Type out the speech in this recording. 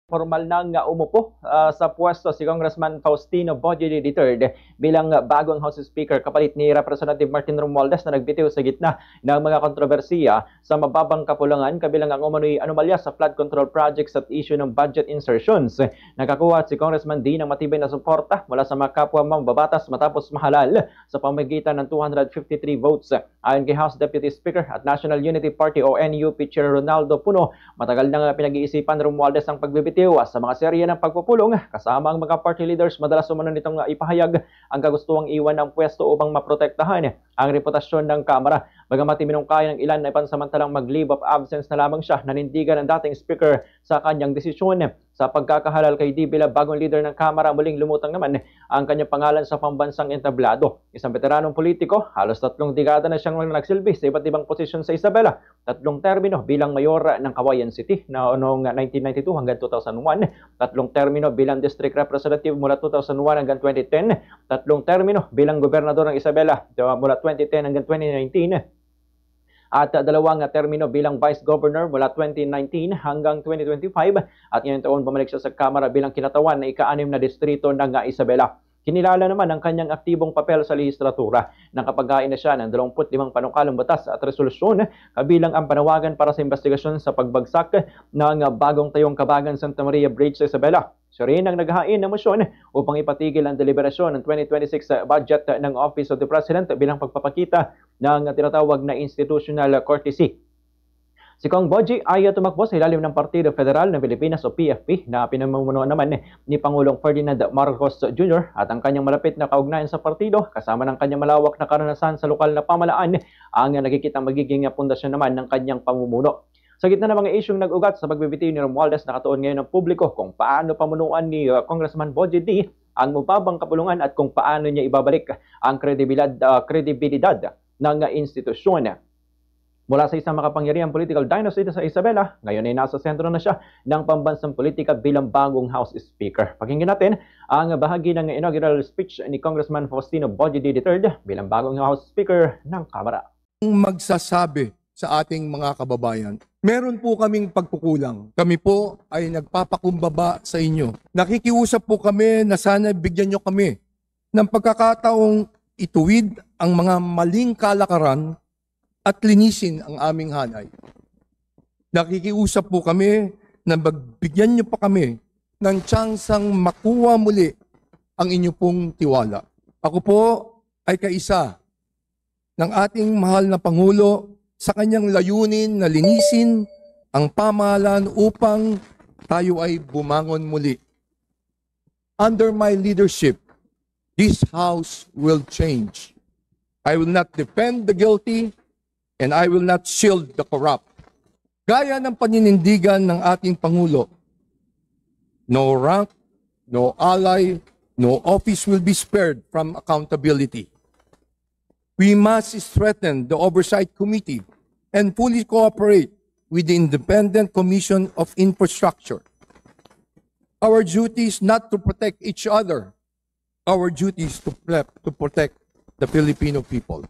Formal nang umupo sa pwesto si Congressman Faustino Bojidy III bilang bagong House Speaker kapalit ni Representative Martin Romualdez na nagbitiw sa gitna ng mga kontrobersiya sa mababang kapulungan kabilang ang umano'y anomalya sa flood control projects at issue ng budget insertions. Nakakuha si Congressman D ng matibay na suporta mula sa mga kapwa mambabatas matapos mahalal sa pamamagitan ng 253 votes. Ayon kay House Deputy Speaker at National Unity Party o NUP Chair Ronaldo Puno, matagal nang pinag-iisipan Romualdez ang pagbibitiw sa mga serye ng pagpupulong kasama ang mga party leaders. Madalas umano nitong ipahayag ang kagustuhang iwan ng pwesto upang maprotektahan ang reputasyon ng Kamara. Bagamat iminungkay ng ilan na pansamantalang mag-leave of absence na lamang siya, nanindigan ng dating Speaker sa kanyang desisyon. Sa pagkakahalal kay D bilang bagong leader ng Kamara, muling lumutang naman ang kanyang pangalan sa pambansang entablado. Isang veteranong politiko, halos 3 dekada na siyang nagsilbi sa iba't ibang posisyon sa Isabela. 3 termino bilang mayor ng Cauayan City noong 1992 hanggang 2001, 3 termino bilang district representative mula 2001 hanggang 2010, 3 termino bilang gobernador ng Isabela mula 2010 hanggang 2019, at 2 termino bilang Vice Governor mula 2019 hanggang 2025 at ngayong taon bumalik siya sa Kamara bilang kinatawan na ika-6 na distrito ng Isabela. Kinilala naman ang kanyang aktibong papel sa lehislatura nang kapaghain na siya ng 25 panukalang batas at resolusyon kabilang ang panawagan para sa investigasyon sa pagbagsak ng bagong tayong Kabagan Santa Maria Bridge sa Isabela. Siya rin ang naghain ng motion upang ipatigil ang deliberasyon ng 2026 budget ng Office of the President bilang pagpapakita ng tinatawag na institutional courtesy. Si Kong Boji ay tumakbo sa ilalim ng Partido Federal ng Pilipinas o PFP na pinamumunuan naman ni Pangulong Ferdinand Marcos Jr. at ang kanyang malapit na kaugnayan sa partido kasama ng kanyang malawak na karanasan sa lokal na pamahalaan ang nakikitang magiging pundasyon naman ng kanyang pamumuno. Sa gitna ng mga isyung nag-ugat sa pagbibitiw ni Romualdez, nakatuon ngayon ng publiko kung paano pamunuan ni Congressman Bojidy ang mababang kapulungan at kung paano niya ibabalik ang kredibilidad ng institusyon. Mula sa isang makapangyarihang political dynasty sa Isabela, ngayon ay nasa sentro na siya ng pambansang politika bilang bagong House Speaker. Pakinggan natin ang bahagi ng inaugural speech ni Congressman Faustino Bojidy III bilang bagong House Speaker ng Kamara. Magsasabi sa ating mga kababayan, meron po kaming pagkukulang. Kami po ay nagpapakumbaba sa inyo. Nakikiusap po kami na sana bigyan nyo kami ng pagkakataong ituwid ang mga maling kalakaran at linisin ang aming hanay. Nakikiusap po kami na magbigyan niyo pa kami ng tsansang makuha muli ang inyo pong tiwala. Ako po ay kaisa ng ating mahal na Pangulo sa kanyang layunin na linisin ang pamahalaan upang tayo ay bumangon muli. Under my leadership, this House will change. I will not defend the guilty and I will not shield the corrupt. Gaya ng paninindigan ng ating Pangulo, no rank, no ally, no office will be spared from accountability. We must strengthen the Oversight Committee and fully cooperate with the Independent Commission of Infrastructure. Our duty is not to protect each other. Our duty is to protect the Filipino people.